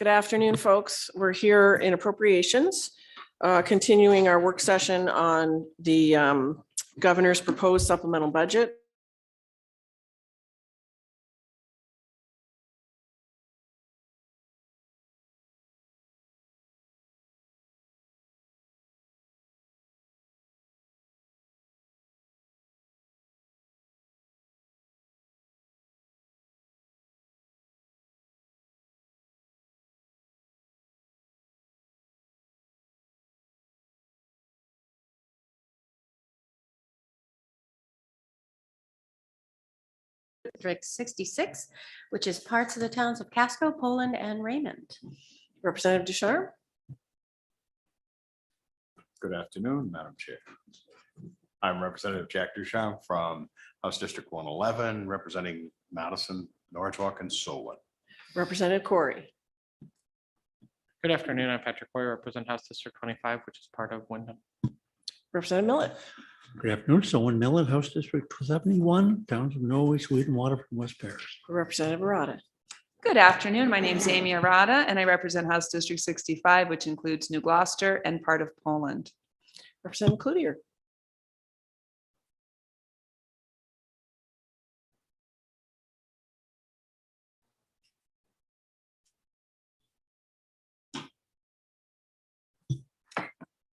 Good afternoon, folks. We're here in appropriations, continuing our work session on the governor's proposed supplemental budget. District 66, which is parts of the towns of Casco, Poland, and Raymond. Representative Ducharme. Good afternoon, Madam Chair. I'm Representative Jack Duchamp from House District 111, representing Madison, Norwalk, and Solon. Representative Corey. Good afternoon. I'm Patrick Hoy, represent House District 25, which is part of Wyndham. Representative Millet. Good afternoon. Selwyn Millet, House District 71, towns of Norway, Sweden, Waterford, and West Paris. Representative Arata. Good afternoon. My name is Amy Arata, and I represent House District 65, which includes New Gloucester and part of Poland. Representative Cloutier.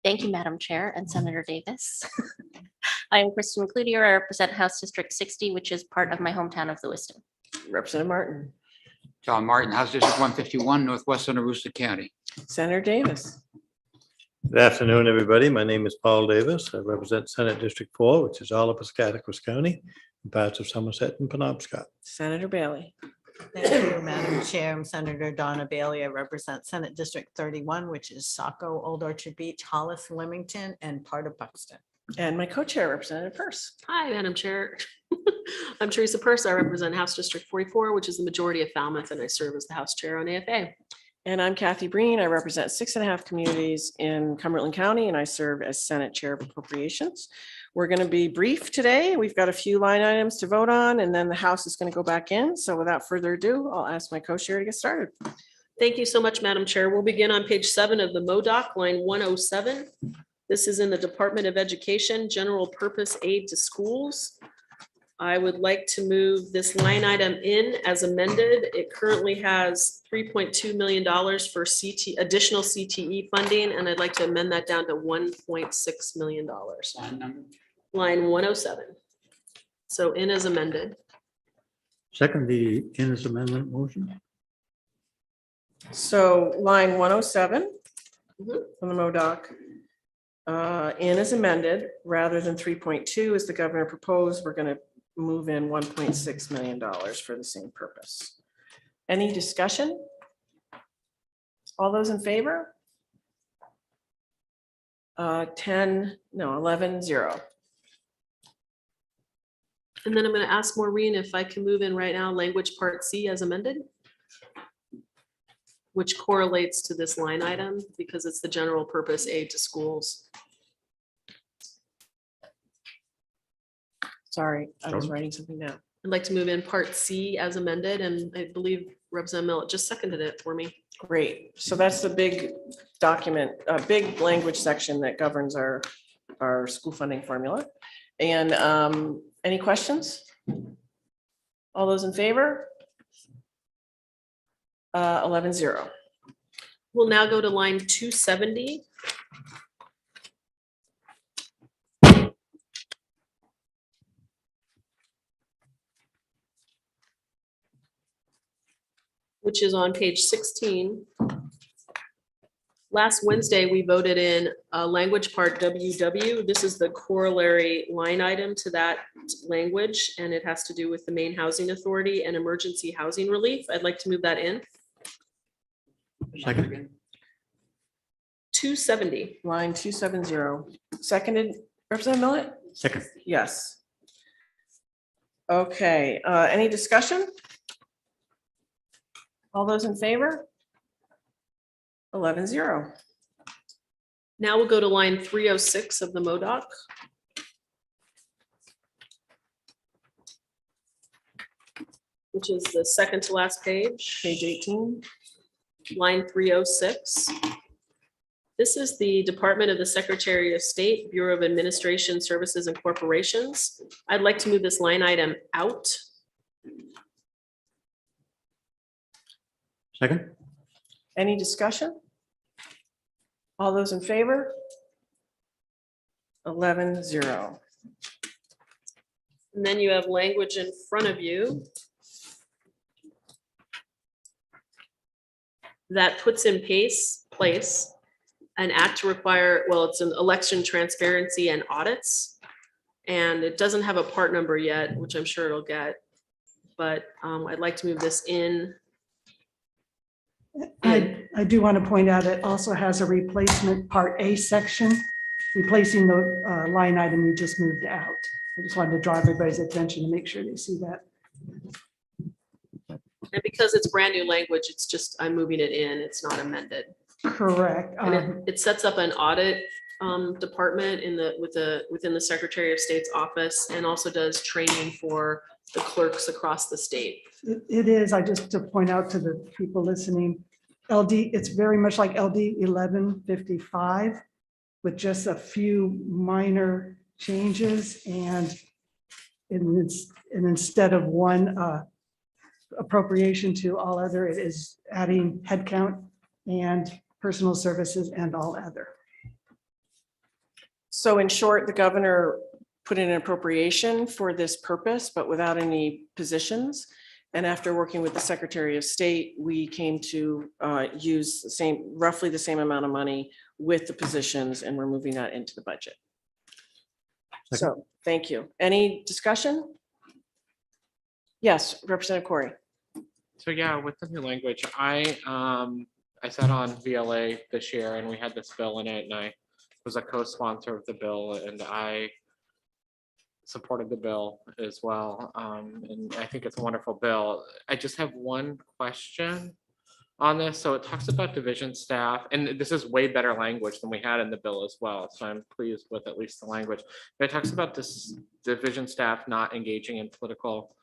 Thank you, Madam Chair and Senator Davis. I am Kristen Cloutier. I represent House District 60, which is part of my hometown of Lewiston. Representative Martin. John Martin, House District 151, Northwestern Aroostook County. Senator Davis. Good afternoon, everybody. My name is Paul Davis. I represent Senate District 4, which is all of Piscataquis County, and parts of Somerset and Penobscot. Senator Bailey. Thank you, Madam Chair. I'm Senator Donna Bailey. I represent Senate District 31, which is Saco, Old Orchard Beach, Hollis, Leamington, and part of Buxton. And my co-chair, Representative Peirce. Hi, Madam Chair. I'm Teresa Peirce. I represent House District 44, which is the majority of Falmouth, and I serve as the House Chair on AFA. And I'm Kathy Breen. I represent 6.5 communities in Cumberland County, and I serve as Senate Chair of Appropriations. We're going to be brief today. We've got a few line items to vote on, and then the House is going to go back in. So without further ado, I'll ask my co-chair to get started. Thank you so much, Madam Chair. We'll begin on page 7 of the MODOC, line 107. This is in the Department of Education, General Purpose Aid to Schools. I would like to move this line item in as amended. It currently has $3.2 million for additional CTE funding, and I'd like to amend that down to $1.6 million. Line 107. So in as amended. Second, the in this amendment motion. So line 107 Mhm. from the MODOC. In as amended, rather than 3.2 as the governor proposed, we're going to move in $1.6 million for the same purpose. Any discussion? All those in favor? 11-0. And then I'm going to ask Maureen if I can move in right now, language part C as amended, which correlates to this line item because it's the general purpose aid to schools. Sorry, I was Sure. writing something down. I'd like to move in part C as amended, and I believe Representative Millet just seconded it for me. Great. So that's the big document, a big language section that governs our school funding formula. And any questions? All those in favor? 11-0. We'll now go to line 270. Which is on page 16. Last Wednesday, we voted in language part WW. This is the corollary line item to that language, and it has to do with the Maine Housing Authority and emergency housing relief. I'd like to move that in. Second. 270. Line 270. Seconded, Representative Millet? Second. Yes. Okay, any discussion? All those in favor? 11-0. Now we'll go to line 306 of the MODOC. Which is the second to last page. Page 18. line 306. This is the Department of the Secretary of State, Bureau of Administration Services and Corporations. I'd like to move this line item out. Second? Any discussion? All those in favor? 11-0. And then you have language in front of you that puts in place an act to require, well, it's an election transparency and audits. And it doesn't have a part number yet, which I'm sure it'll get. But I'd like to move this in. I do want to point out it also has a replacement Part A section, replacing the line item you just moved out. I just wanted to draw everybody's attention to make sure they see that. And because it's brand new language, it's just, I'm moving it in, it's not amended. Correct. And it sets up an audit department within the Secretary of State's office, and also does training for the clerks across the state. It is, I just to point out to the people listening, it's very much like LD 1155 with just a few minor changes, and instead of one appropriation to all other, it is adding headcount and personal services and all other. So in short, the governor put in an appropriation for this purpose, but without any positions. And after working with the Secretary of State, we came to use roughly the same amount of money with the positions, and we're moving that into the budget. So, thank you. Any discussion? Yes, Representative Corey. So yeah, with the new language, I sat on VLA this year and we had this bill in it, and I was a co-sponsor of the bill, and I supported the bill as well. And I think it's a wonderful bill. I just have one question on this. So it talks about division staff, and this is way better language than we had in the bill as well. So I'm pleased with at least the language. But it talks about this division staff not engaging in political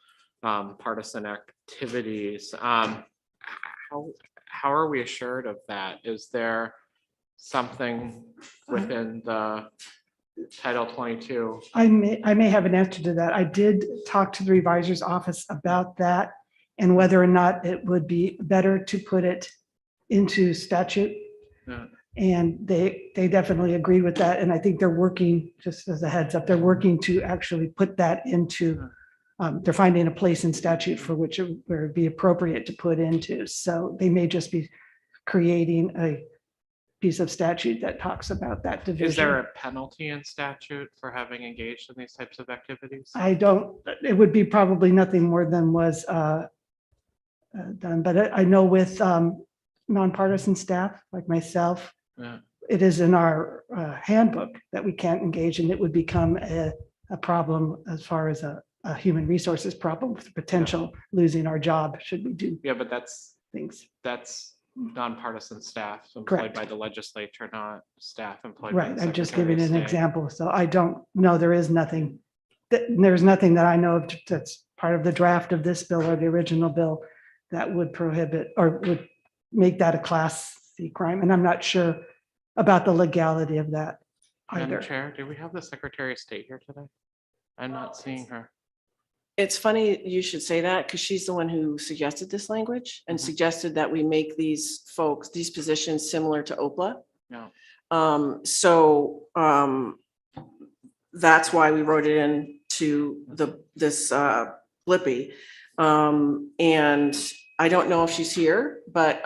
partisan activities. How are we assured of that? Is there something within the Title 22? I may have an answer to that. I did talk to the revisor's office about that and whether or not it would be better to put it into statute. Yeah. And they definitely agreed with that. And I think they're working, just as a heads up, they're working to actually put that into, they're finding a place in statute for which it would be appropriate to put into. So they may just be creating a piece of statute that talks about that division. Is there a penalty in statute for having engaged in these types of activities? It would be probably nothing more than was done, but I know with nonpartisan staff like myself, Yeah. it is in our handbook that we can't engage, and it would become a problem as far as a human resources problem with the potential losing our job should we do Yeah, but that's things. nonpartisan staff employed Correct. by the legislature, not staff employed by Right, the I'm just Secretary giving of an State. example, so I don't know, there's nothing that I know of that's part of the draft of this bill or the original bill that would prohibit or would make that a Class C crime, and I'm not sure about the legality of that Madam either. Chair, do we have the Secretary of State here today? I'm not seeing her. It's funny you should say that, because she's the one who suggested this language and suggested that we make these positions similar to OPLA. No. That's why we wrote it in to this Blippi. And I don't know if she's here, but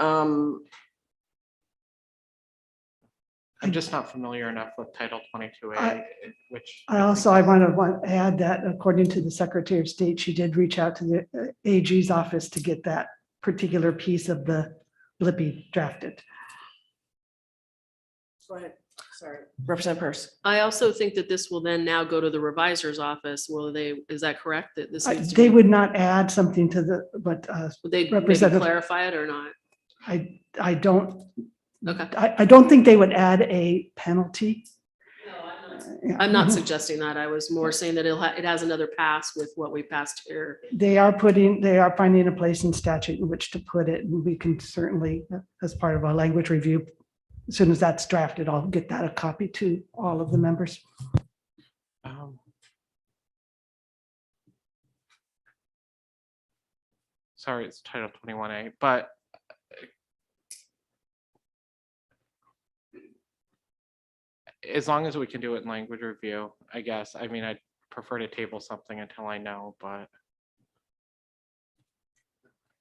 I'm just not familiar enough with Title 22A, which. I want to add that according to the Secretary of State, she did reach out to the AG's office to get that particular piece of the Blippi drafted. go ahead. Sorry, Representative Purse. I also think that this will then now go to the revisor's office. Is that correct? That this needs to They be- would not add something to the, but Would they maybe Representative- clarify it or not? I don't, Okay. I don't think they would add a penalty. Yeah. I'm not suggesting that. I was more saying that it has another pass with what we passed here. They are finding a place in statute in which to put it, and we can certainly, as part of our language review, as soon as that's drafted, I'll get that a copy to all of the members. Sorry, it's Title 21A, but as long as we can do it in language review, I guess. I mean, I'd prefer to table something until I know, but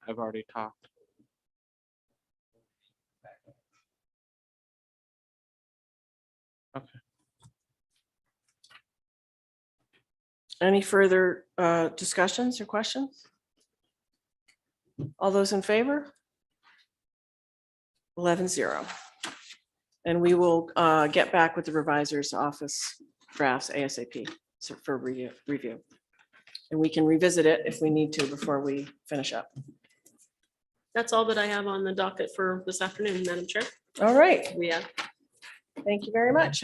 I've already talked. Okay. Any further discussions or questions? All those in favor? 11-0. And we will get back with the revisor's office drafts ASAP for review. And we can revisit it if we need to before we finish up. That's all that I have on the docket for this afternoon, Madam Chair. All right. We have. Thank you very much.